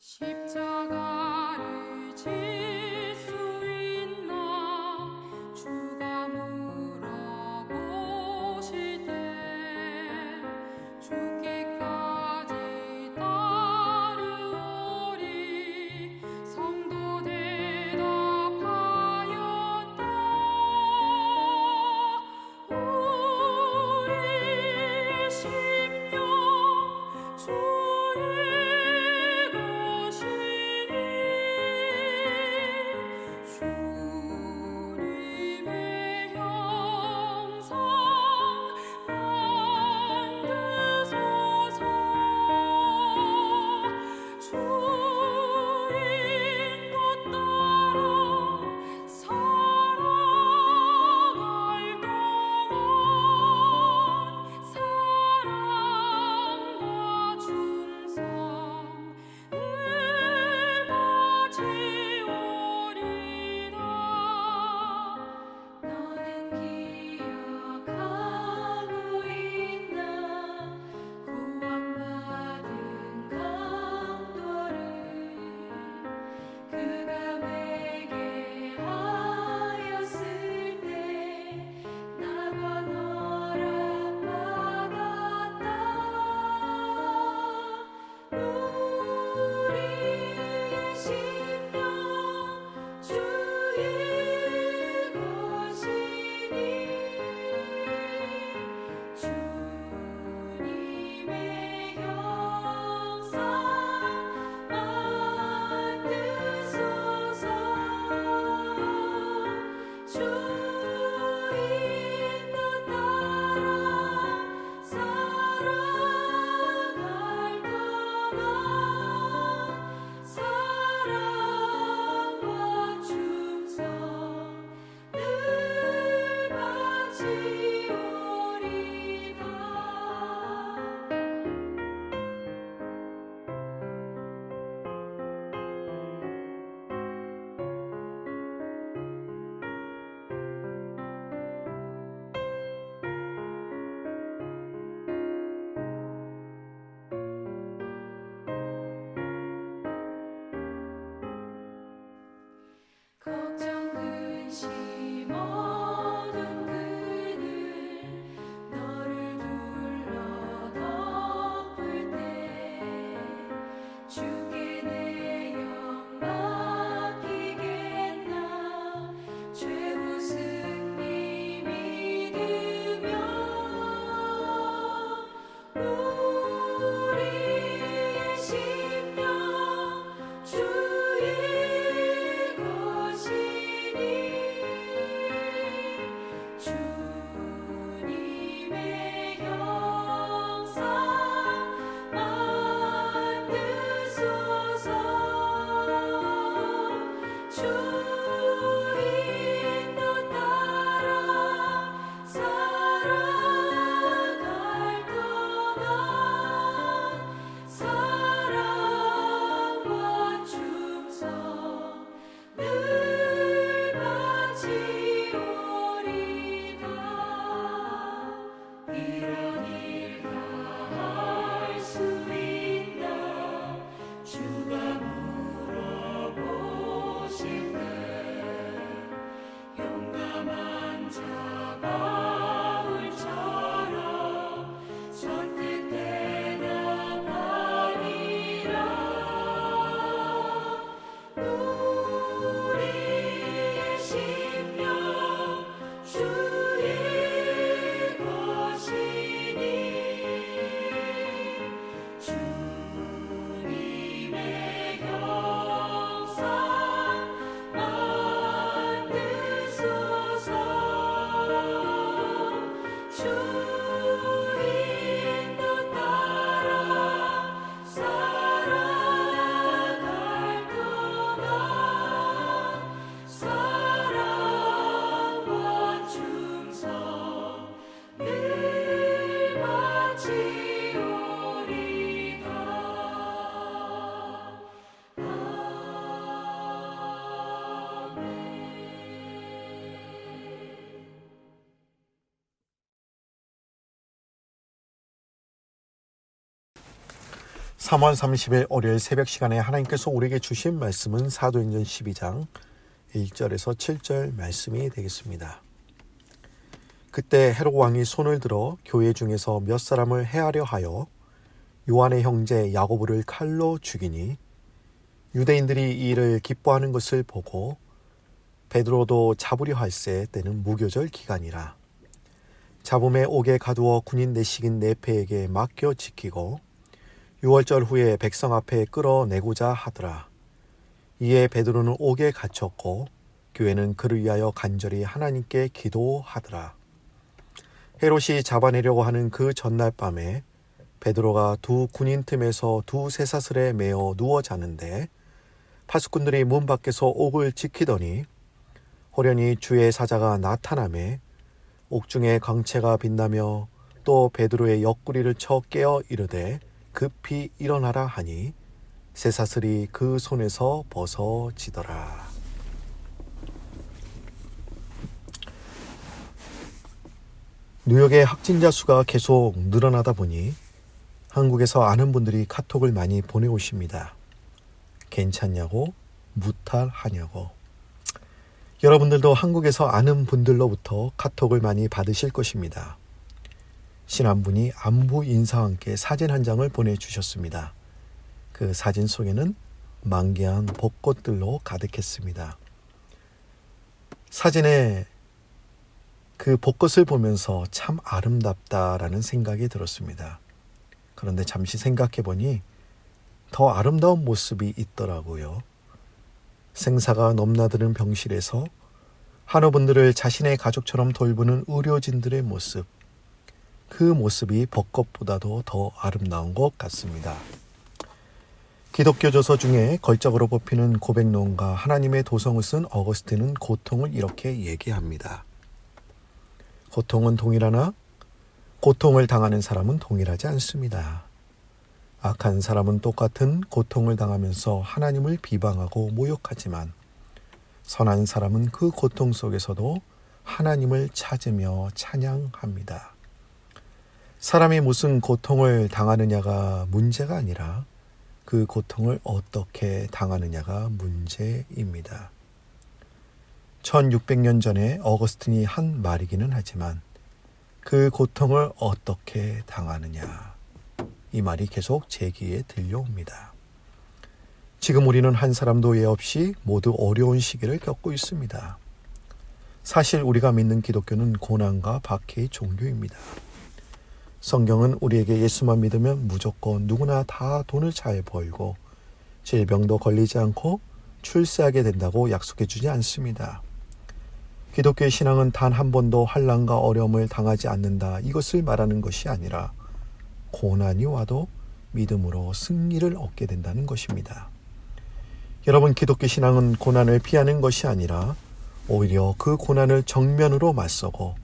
십자가를 질 수 있나 주가 물어보실 때 죽기까지 따르오리 성도 대답하였다. 우리의 심령 주의 주님의 형상 만드소서. 주 인도 따라 살아갈 동안 사랑과 충성 늘 가지오리라. 너는 기억하고 있나 구원받은 강도를 그가 회개하였을 때 나와 너락받았다. 우리의 심령 주의 것이니 주님의 형상 만드소서. 주 인도 따라 살아갈 동안 사랑과 충성 늘 바치오리다. 걱정 근심 어두운 그늘 너를 둘러 덮을 때 주께 내 영 맡기겠나 최후 승리 믿으며 우리의 심령 주의 것이니 주님의 형상 만드소서. 주 인도 따라 살아갈 동안 사랑과 충성 늘 바치오리다. 이런 일 다 할 수 있나 주가 물어보실 때 용감한 자 바울처럼 선뜻 대답하리라. 우리의 심령 주의 것이니 주님의 형상 만드소서. 주 인도 따라 살아갈 동안 사랑과 충성 늘 바치오리다. 아멘. 3월 30일 월요일 새벽 시간에 하나님께서 우리에게 주신 말씀은 사도행전 12장 1절에서 7절 말씀이 되겠습니다. 그때 헤롯 왕이 손을 들어 교회 중에서 몇 사람을 해하려 하여 요한의 형제 야고보를 칼로 죽이니 유대인들이 이 일을 기뻐하는 것을 보고 베드로도 잡으려 할새 때는 무교절 기간이라. 잡음에 옥에 가두어 군인 내식인 네페에게 맡겨 지키고 6월절 후에 백성 앞에 끌어내고자 하더라. 이에 베드로는 옥에 갇혔고 교회는 그를 위하여 간절히 하나님께 기도하더라. 헤롯이 잡아내려고 하는 그 전날 밤에 베드로가 두 군인 틈에서 두 쇠사슬에 매어 누워 자는데 파수꾼들이 문 밖에서 옥을 지키더니 호련히 주의 사자가 나타나매 옥중에 광채가 빛나며 또 베드로의 옆구리를 쳐 깨어 이르되 급히 일어나라 하니 쇠사슬이 그 손에서 벗어지더라. 뉴욕의 확진자 수가 계속 늘어나다 보니 한국에서 아는 분들이 카톡을 많이 보내오십니다. 괜찮냐고, 무탈하냐고. 여러분들도 한국에서 아는 분들로부터 카톡을 많이 받으실 것입니다. 신한분이 안부 인사와 함께 사진 한 장을 보내주셨습니다. 그 사진 속에는 만개한 벚꽃들로 가득했습니다. 사진에 그 벚꽃을 보면서 참 아름답다라는 생각이 들었습니다. 그런데 잠시 생각해 보니 더 아름다운 모습이 있더라고요. 생사가 넘나드는 병실에서 환우분들을 자신의 가족처럼 돌보는 의료진들의 모습, 그 모습이 벚꽃보다도 더 아름다운 것 같습니다. 기독교 저서 중에 걸작으로 뽑히는 고백론가 하나님의 도성을 쓴 어거스틴은 고통을 이렇게 얘기합니다. 고통은 동일하나 고통을 당하는 사람은 동일하지 않습니다. 악한 사람은 똑같은 고통을 당하면서 하나님을 비방하고 모욕하지만 선한 사람은 그 고통 속에서도 하나님을 찾으며 찬양합니다. 사람이 무슨 고통을 당하느냐가 문제가 아니라 그 고통을 어떻게 당하느냐가 문제입니다. 1600년 전에 어거스틴이 한 말이기는 하지만 그 고통을 어떻게 당하느냐, 이 말이 계속 제 귀에 들려옵니다. 지금 우리는 한 사람도 예 없이 모두 어려운 시기를 겪고 있습니다. 사실 우리가 믿는 기독교는 고난과 박해의 종교입니다. 성경은 우리에게 예수만 믿으면 무조건 누구나 다 돈을 잘 벌고 질병도 걸리지 않고 출세하게 된다고 약속해 주지 않습니다. 기독교의 신앙은 단 한 번도 환난과 어려움을 당하지 않는다, 이것을 말하는 것이 아니라 고난이 와도 믿음으로 승리를 얻게 된다는 것입니다. 여러분, 기독교 신앙은 고난을 피하는 것이 아니라 오히려 그 고난을 정면으로 맞서고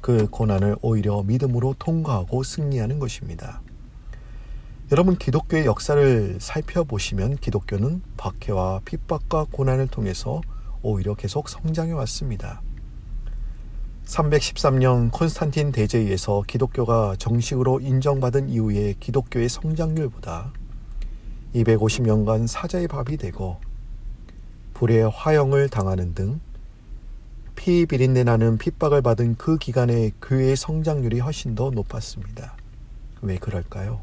그 고난을 오히려 믿음으로 통과하고 승리하는 것입니다. 여러분, 기독교의 역사를 살펴보시면 기독교는 박해와 핍박과 고난을 통해서 오히려 계속 성장해 왔습니다. 313년 콘스탄틴 대제에 의해서 기독교가 정식으로 인정받은 이후의 기독교의 성장률보다 250년간 사자의 밥이 되고 불의 화형을 당하는 등 피 비린내 나는 핍박을 받은 그 기간의 교회의 성장률이 훨씬 더 높았습니다. 왜 그럴까요?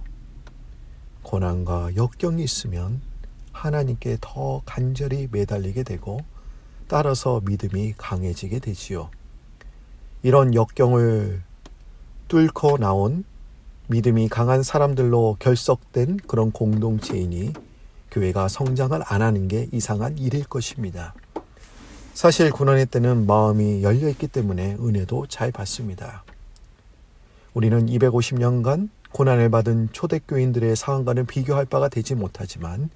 고난과 역경이 있으면 하나님께 더 간절히 매달리게 되고 따라서 믿음이 강해지게 되지요. 이런 역경을 뚫고 나온 믿음이 강한 사람들로 결석된 그런 공동체이니 교회가 성장을 안 하는 게 이상한 일일 것입니다. 사실 고난의 때는 마음이 열려있기 때문에 은혜도 잘 받습니다. 우리는 250년간 고난을 받은 초대교인들의 상황과는 비교할 바가 되지 못하지만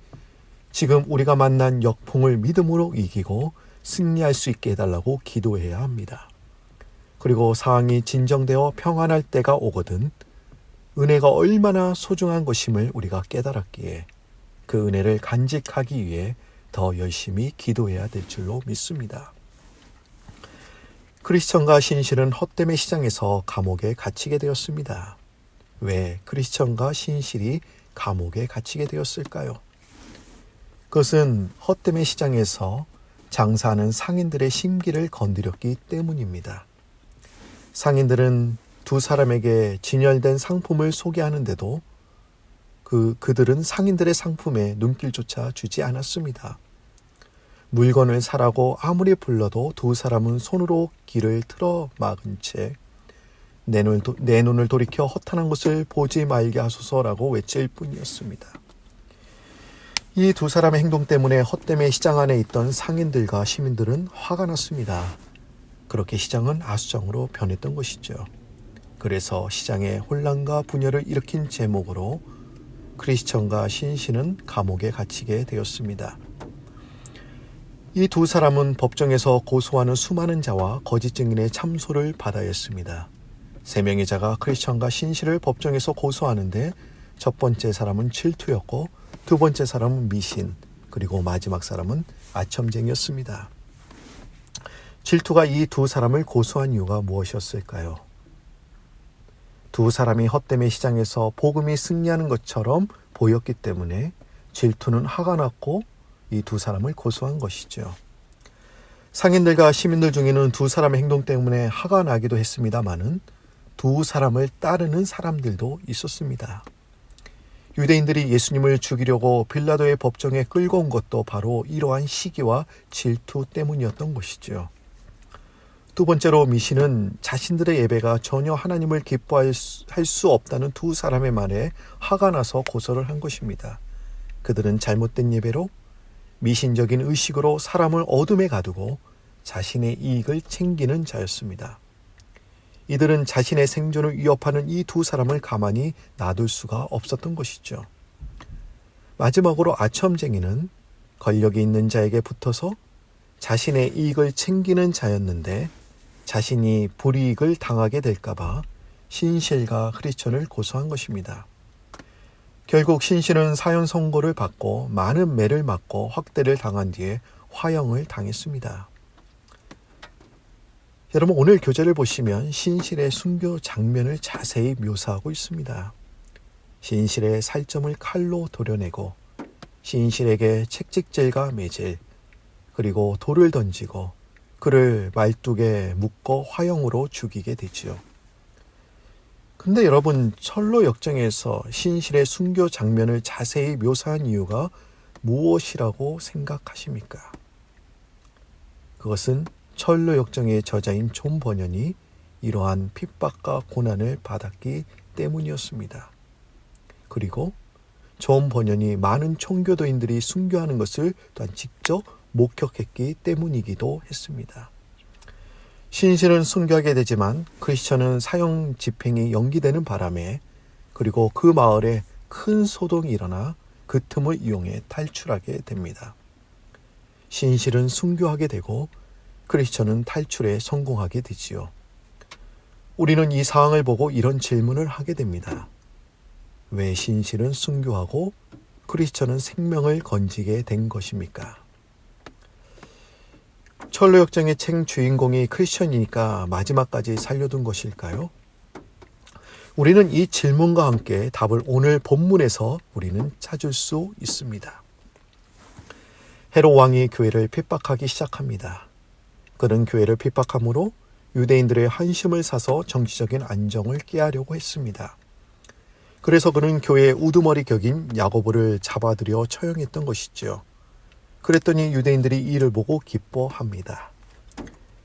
지금 우리가 만난 역풍을 믿음으로 이기고 승리할 수 있게 해달라고 기도해야 합니다. 그리고 상황이 진정되어 평안할 때가 오거든 은혜가 얼마나 소중한 것임을 우리가 깨달았기에 그 은혜를 간직하기 위해 더 열심히 기도해야 될 줄로 믿습니다. 크리스천과 신실은 헛됨의 시장에서 감옥에 갇히게 되었습니다. 왜 크리스천과 신실이 감옥에 갇히게 되었을까요? 그것은 헛됨의 시장에서 장사하는 상인들의 심기를 건드렸기 때문입니다. 상인들은 두 사람에게 진열된 상품을 소개하는데도 그들은 상인들의 상품에 눈길조차 주지 않았습니다. 물건을 사라고 아무리 불러도 두 사람은 손으로 길을 틀어 막은 채 내 눈을 돌이켜 허탄한 것을 보지 말게 하소서라고 외칠 뿐이었습니다. 이 두 사람의 행동 때문에 헛됨의 시장 안에 있던 상인들과 시민들은 화가 났습니다. 그렇게 시장은 아수장으로 변했던 것이죠. 그래서 시장에 혼란과 분열을 일으킨 제목으로 크리스천과 신실은 감옥에 갇히게 되었습니다. 이 두 사람은 법정에서 고소하는 수많은 자와 거짓 증인의 참소를 받아야 했습니다. 세 명의 자가 크리스천과 신실을 법정에서 고소하는데 첫 번째 사람은 질투였고 두 번째 사람은 미신, 그리고 마지막 사람은 아첨쟁이였습니다. 질투가 이 두 사람을 고소한 이유가 무엇이었을까요? 두 사람이 헛됨의 시장에서 복음이 승리하는 것처럼 보였기 때문에 질투는 화가 났고 이 두 사람을 고소한 것이죠. 상인들과 시민들 중에는 두 사람의 행동 때문에 화가 나기도 했습니다마는 두 사람을 따르는 사람들도 있었습니다. 유대인들이 예수님을 죽이려고 빌라도의 법정에 끌고 온 것도 바로 이러한 시기와 질투 때문이었던 것이죠. 두 번째로 미신은 자신들의 예배가 전혀 하나님을 기뻐할 수 없다는 두 사람의 말에 화가 나서 고소를 한 것입니다. 그들은 잘못된 예배로 미신적인 의식으로 사람을 어둠에 가두고 자신의 이익을 챙기는 자였습니다. 이들은 자신의 생존을 위협하는 이 두 사람을 가만히 놔둘 수가 없었던 것이죠. 마지막으로 아첨쟁이는 권력이 있는 자에게 붙어서 자신의 이익을 챙기는 자였는데 자신이 불이익을 당하게 될까봐 신실과 크리스천을 고소한 것입니다. 결국 신실은 사형 선고를 받고 많은 매를 맞고 확대를 당한 뒤에 화형을 당했습니다. 여러분, 오늘 교재를 보시면 신실의 순교 장면을 자세히 묘사하고 있습니다. 신실의 살점을 칼로 도려내고 신실에게 채찍질과 매질, 그리고 돌을 던지고 그를 말뚝에 묶어 화형으로 죽이게 되지요. 근데 여러분, 철로 역정에서 신실의 순교 장면을 자세히 묘사한 이유가 무엇이라고 생각하십니까? 그것은 철로 역정의 저자인 존 버년이 이러한 핍박과 고난을 받았기 때문이었습니다. 그리고 존 버년이 많은 총교도인들이 순교하는 것을 또한 직접 목격했기 때문이기도 했습니다. 신실은 순교하게 되지만 크리스천은 사형 집행이 연기되는 바람에, 그리고 그 마을에 큰 소동이 일어나 그 틈을 이용해 탈출하게 됩니다. 신실은 순교하게 되고 크리스천은 탈출에 성공하게 되지요. 우리는 이 상황을 보고 이런 질문을 하게 됩니다. 왜 신실은 순교하고 크리스천은 생명을 건지게 된 것입니까? 철로 역정의 책 주인공이 크리스천이니까 마지막까지 살려둔 것일까요? 우리는 이 질문과 함께 답을 오늘 본문에서 우리는 찾을 수 있습니다. 헤롯 왕이 교회를 핍박하기 시작합니다. 그는 교회를 핍박함으로 유대인들의 한심을 사서 정치적인 안정을 깨하려고 했습니다. 그래서 그는 교회의 우두머리 격인 야고보를 잡아들여 처형했던 것이죠. 그랬더니 유대인들이 이를 보고 기뻐합니다.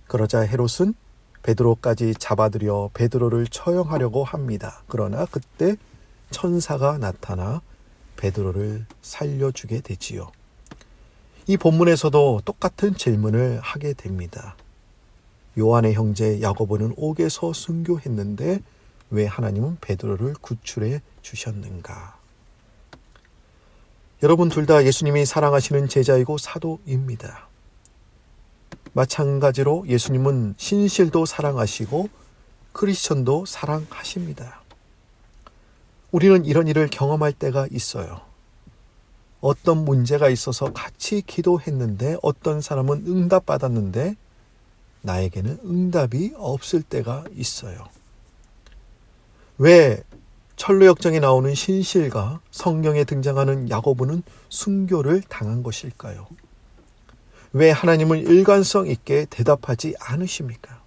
그러자 헤롯은 베드로까지 잡아들여 베드로를 처형하려고 합니다. 그러나 그때 천사가 나타나 베드로를 살려주게 되지요. 이 본문에서도 똑같은 질문을 하게 됩니다. 요한의 형제 야고보는 옥에서 순교했는데 왜 하나님은 베드로를 구출해 주셨는가? 여러분, 둘 다 예수님이 사랑하시는 제자이고 사도입니다. 마찬가지로 예수님은 신실도 사랑하시고 크리스천도 사랑하십니다. 우리는 이런 일을 경험할 때가 있어요. 어떤 문제가 있어서 같이 기도했는데 어떤 사람은 응답받았는데 나에게는 응답이 없을 때가 있어요. 왜 철로역정에 나오는 신실과 성경에 등장하는 야고보는 순교를 당한 것일까요? 왜 하나님은 일관성 있게 대답하지 않으십니까?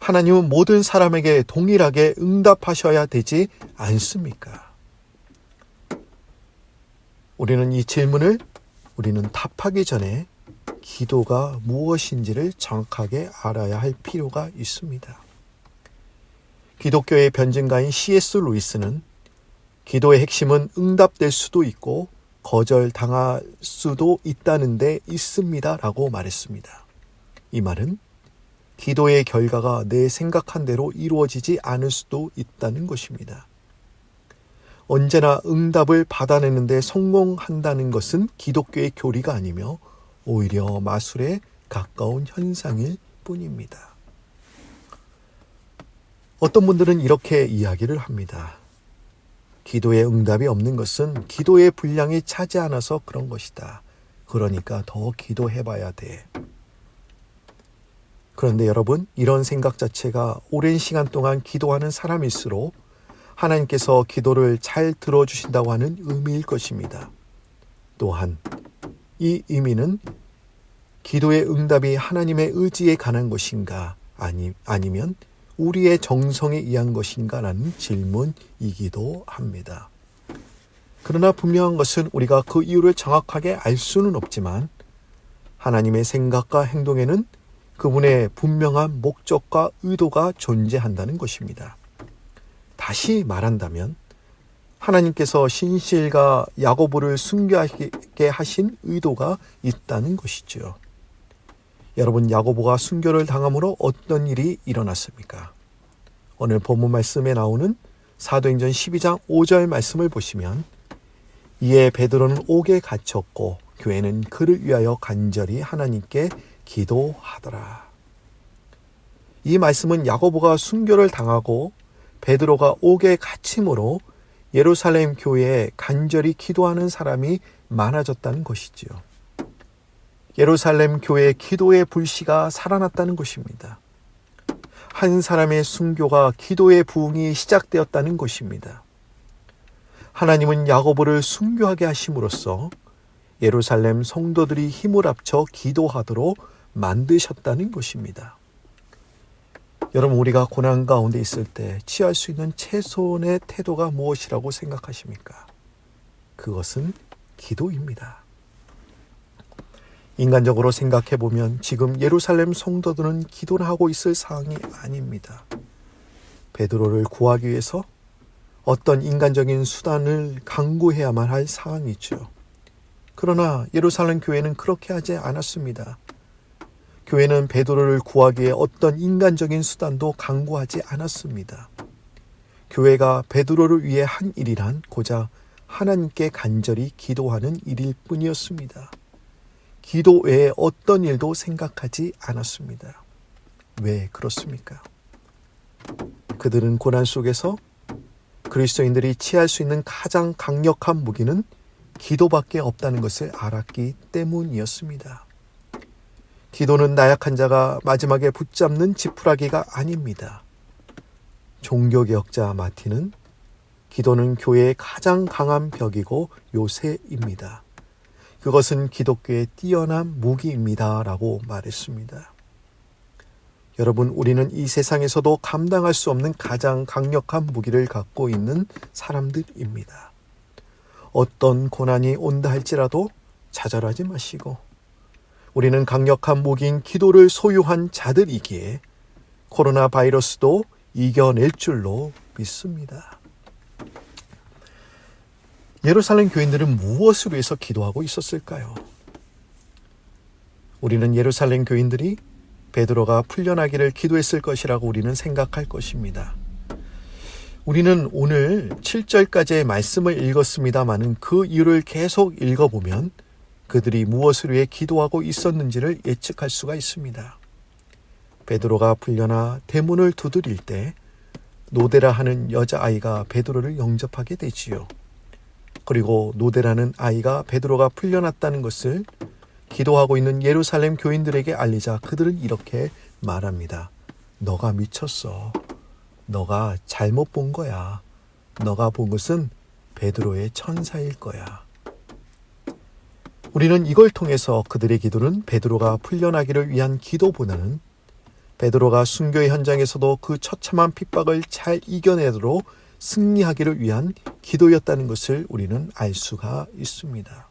하나님은 모든 사람에게 동일하게 응답하셔야 되지 않습니까? 우리는 이 질문을 답하기 전에 기도가 무엇인지를 정확하게 알아야 할 필요가 있습니다. 기독교의 변증가인 C.S. 루이스는 기도의 핵심은 응답될 수도 있고 거절당할 수도 있다는 데 있습니다 라고 말했습니다. 이 말은 기도의 결과가 내 생각한 대로 이루어지지 않을 수도 있다는 것입니다. 언제나 응답을 받아내는 데 성공한다는 것은 기독교의 교리가 아니며 오히려 마술에 가까운 현상일 뿐입니다. 어떤 분들은 이렇게 이야기를 합니다. 기도에 응답이 없는 것은 기도의 분량이 차지 않아서 그런 것이다. 그러니까 더 기도해봐야 돼. 그런데 여러분, 이런 생각 자체가 오랜 시간 동안 기도하는 사람일수록 하나님께서 기도를 잘 들어주신다고 하는 의미일 것입니다. 또한 이 의미는 기도의 응답이 하나님의 의지에 관한 것인가 아니면 우리의 정성에 의한 것인가라는 질문이기도 합니다. 그러나 분명한 것은 우리가 그 이유를 정확하게 알 수는 없지만 하나님의 생각과 행동에는 그분의 분명한 목적과 의도가 존재한다는 것입니다. 다시 말한다면 하나님께서 신실과 야고보를 순교하게 하신 의도가 있다는 것이죠. 여러분, 야고보가 순교를 당함으로 어떤 일이 일어났습니까? 오늘 본문 말씀에 나오는 사도행전 12장 5절 말씀을 보시면 이에 베드로는 옥에 갇혔고 교회는 그를 위하여 간절히 하나님께 기도하더라. 이 말씀은 야고보가 순교를 당하고 베드로가 옥에 갇힘으로 예루살렘 교회에 간절히 기도하는 사람이 많아졌다는 것이지요. 예루살렘 교회의 기도의 불씨가 살아났다는 것입니다. 한 사람의 순교가 기도의 부흥이 시작되었다는 것입니다. 하나님은 야고보를 순교하게 하심으로써 예루살렘 성도들이 힘을 합쳐 기도하도록 만드셨다는 것입니다. 여러분, 우리가 고난 가운데 있을 때 취할 수 있는 최선의 태도가 무엇이라고 생각하십니까? 그것은 기도입니다. 인간적으로 생각해보면 지금 예루살렘 성도들은 기도를 하고 있을 상황이 아닙니다. 베드로를 구하기 위해서 어떤 인간적인 수단을 강구해야만 할 상황이죠. 그러나 예루살렘 교회는 그렇게 하지 않았습니다. 교회는 베드로를 구하기 위해 어떤 인간적인 수단도 강구하지 않았습니다. 교회가 베드로를 위해 한 일이란 고작 하나님께 간절히 기도하는 일일 뿐이었습니다. 기도 외에 어떤 일도 생각하지 않았습니다. 왜 그렇습니까? 그들은 고난 속에서 그리스도인들이 취할 수 있는 가장 강력한 무기는 기도밖에 없다는 것을 알았기 때문이었습니다. 기도는 나약한 자가 마지막에 붙잡는 지푸라기가 아닙니다. 종교개혁자 마틴은 기도는 교회의 가장 강한 벽이고 요새입니다. 그것은 기독교의 뛰어난 무기입니다 라고 말했습니다. 여러분, 우리는 이 세상에서도 감당할 수 없는 가장 강력한 무기를 갖고 있는 사람들입니다. 어떤 고난이 온다 할지라도 좌절하지 마시고 우리는 강력한 무기인 기도를 소유한 자들이기에 코로나 바이러스도 이겨낼 줄로 믿습니다. 예루살렘 교인들은 무엇을 위해서 기도하고 있었을까요? 우리는 예루살렘 교인들이 베드로가 풀려나기를 기도했을 것이라고 우리는 생각할 것입니다. 우리는 오늘 7절까지의 말씀을 읽었습니다마는 그 이유를 계속 읽어보면 그들이 무엇을 위해 기도하고 있었는지를 예측할 수가 있습니다. 베드로가 풀려나 대문을 두드릴 때 노데라 하는 여자아이가 베드로를 영접하게 되지요. 그리고 노데라는 아이가 베드로가 풀려났다는 것을 기도하고 있는 예루살렘 교인들에게 알리자 그들은 이렇게 말합니다. 너가 미쳤어. 너가 잘못 본 거야. 너가 본 것은 베드로의 천사일 거야. 우리는 이걸 통해서 그들의 기도는 베드로가 풀려나기를 위한 기도보다는 베드로가 순교의 현장에서도 그 처참한 핍박을 잘 이겨내도록 승리하기를 위한 기도였다는 것을 우리는 알 수가 있습니다.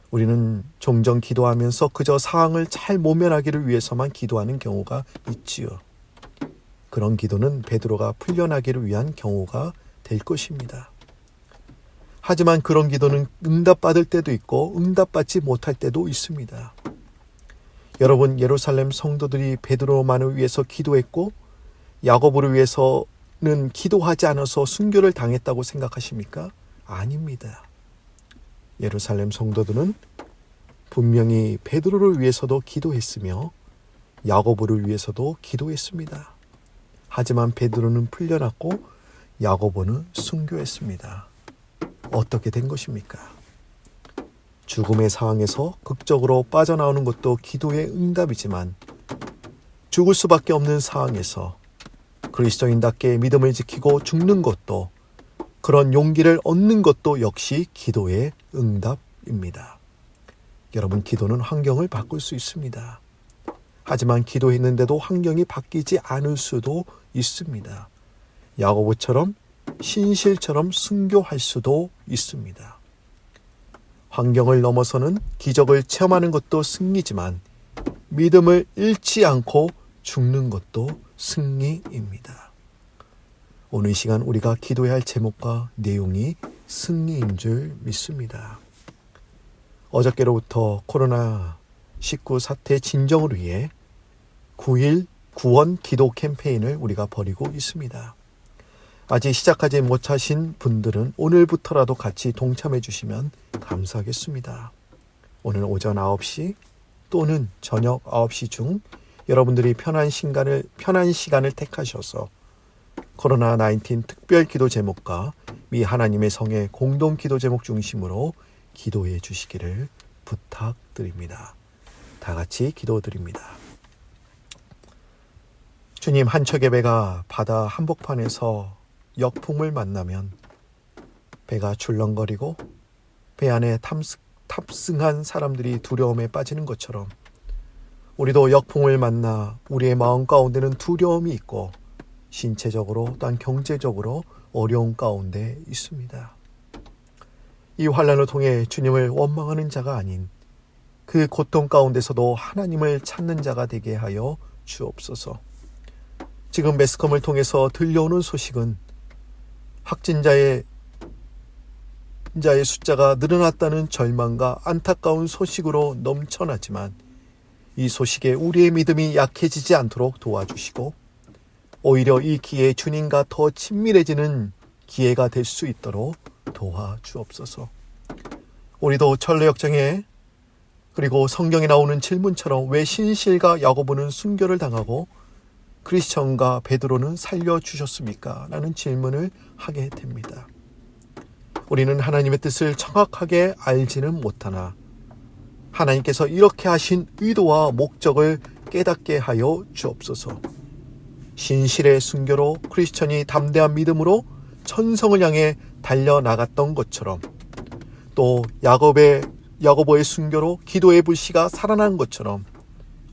우리는 종종 기도하면서 그저 상황을 잘 모면하기를 위해서만 기도하는 경우가 있지요. 그런 기도는 베드로가 풀려나기를 위한 경우가 될 것입니다. 하지만 그런 기도는 응답받을 때도 있고 응답받지 못할 때도 있습니다. 여러분, 예루살렘 성도들이 베드로만을 위해서 기도했고 야고보를 위해서는 기도하지 않아서 순교를 당했다고 생각하십니까? 아닙니다. 예루살렘 성도들은 분명히 베드로를 위해서도 기도했으며 야고보를 위해서도 기도했습니다. 하지만 베드로는 풀려났고 야고보는 순교했습니다. 어떻게 된 것입니까? 죽음의 상황에서 극적으로 빠져나오는 것도 기도의 응답이지만 죽을 수밖에 없는 상황에서 그리스도인답게 믿음을 지키고 죽는 것도, 그런 용기를 얻는 것도 역시 기도의 응답입니다. 여러분, 기도는 환경을 바꿀 수 있습니다. 하지만 기도했는데도 환경이 바뀌지 않을 수도 있습니다. 야고보처럼 신실처럼 순교할 수도 있습니다. 환경을 넘어서는 기적을 체험하는 것도 승리지만 믿음을 잃지 않고 죽는 것도 승리입니다. 오늘 시간 우리가 기도해야 할 제목과 내용이 승리인 줄 믿습니다. 어저께로부터 코로나19 사태 진정을 위해 9일 구원 기도 캠페인을 우리가 벌이고 있습니다. 아직 시작하지 못하신 분들은 오늘부터라도 같이 동참해 주시면 감사하겠습니다. 오늘 오전 9시 또는 저녁 9시 중 여러분들이 편한 시간을 택하셔서 코로나19 특별 기도 제목과 미 하나님의 성의 공동 기도 제목 중심으로 기도해 주시기를 부탁드립니다. 다 같이 기도드립니다. 주님, 한 척의 배가 바다 한복판에서 역풍을 만나면 배가 출렁거리고 배 안에 탑승한 사람들이 두려움에 빠지는 것처럼 우리도 역풍을 만나 우리의 마음 가운데는 두려움이 있고 신체적으로 또한 경제적으로 어려운 가운데 있습니다. 이 환난을 통해 주님을 원망하는 자가 아닌 그 고통 가운데서도 하나님을 찾는 자가 되게 하여 주옵소서. 지금 매스컴을 통해서 들려오는 소식은 확진자의 숫자가 늘어났다는 절망과 안타까운 소식으로 넘쳐나지만 이 소식에 우리의 믿음이 약해지지 않도록 도와주시고 오히려 이 기회에 주님과 더 친밀해지는 기회가 될 수 있도록 도와주옵소서. 우리도 철로역정에 그리고 성경에 나오는 질문처럼 왜 신실과 야고보는 순교를 당하고 크리스천과 베드로는 살려주셨습니까? 라는 질문을 하게 됩니다. 우리는 하나님의 뜻을 정확하게 알지는 못하나 하나님께서 이렇게 하신 의도와 목적을 깨닫게 하여 주옵소서. 신실의 순교로 크리스천이 담대한 믿음으로 천성을 향해 달려나갔던 것처럼 또 야고보의 순교로 기도의 불씨가 살아난 것처럼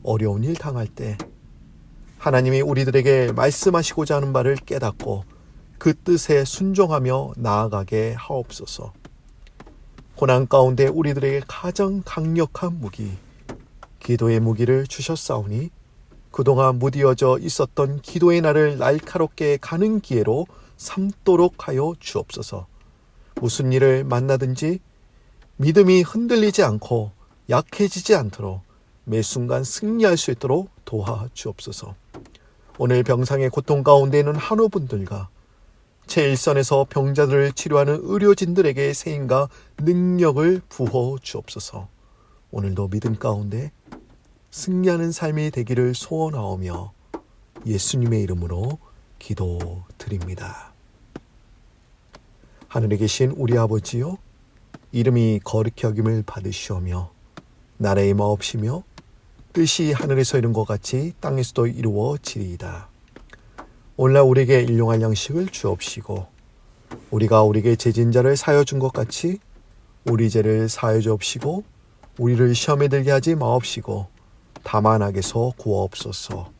어려운 일 당할 때 하나님이 우리들에게 말씀하시고자 하는 바를 깨닫고 그 뜻에 순종하며 나아가게 하옵소서. 고난 가운데 우리들에게 가장 강력한 무기, 기도의 무기를 주셨사오니 그동안 무디어져 있었던 기도의 날을 날카롭게 가는 기회로 삼도록 하여 주옵소서. 무슨 일을 만나든지 믿음이 흔들리지 않고 약해지지 않도록 매 순간 승리할 수 있도록 도와주옵소서. 오늘 병상의 고통 가운데 있는 한우분들과 제1선에서 병자들을 치료하는 의료진들에게 세임과 능력을 부어 주옵소서. 오늘도 믿음 가운데 승리하는 삶이 되기를 소원하오며 예수님의 이름으로 기도드립니다. 하늘에 계신 우리 아버지요, 이름이 거룩히 여김을 받으시오며 나라의 마옵시며 뜻이 하늘에서 이룬 것 같이 땅에서도 이루어지리이다. 오늘날 우리에게 일용할 양식을 주옵시고 우리가 우리에게 죄진 자를 사하여 준 것 같이 우리 죄를 사하여 주옵시고 우리를 시험에 들게 하지 마옵시고 다만 악에서 구하옵소서.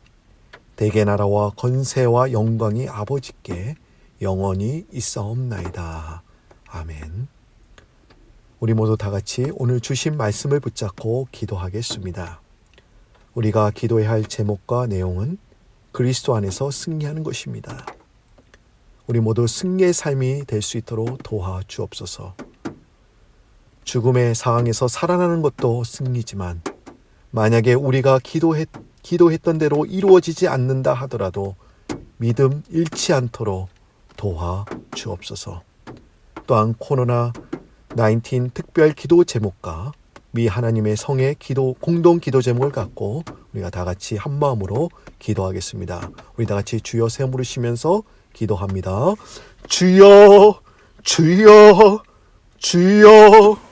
대개 나라와 권세와 영광이 아버지께 영원히 있사옵나이다. 아멘. 우리 모두 다 같이 오늘 주신 말씀을 붙잡고 기도하겠습니다. 우리가 기도해야 할 제목과 내용은 그리스도 안에서 승리하는 것입니다. 우리 모두 승리의 삶이 될 수 있도록 도와주옵소서. 죽음의 상황에서 살아나는 것도 승리지만 만약에 우리가 기도했던 대로 이루어지지 않는다 하더라도 믿음 잃지 않도록 도와주옵소서. 또한 코로나19 특별 기도 제목과 미 하나님의 성의 기도 공동 기도 제목을 갖고 우리가 다 같이 한 마음으로 기도하겠습니다. 우리 다 같이 주여 세 부르시면서 기도합니다. 주여, 주여, 주여.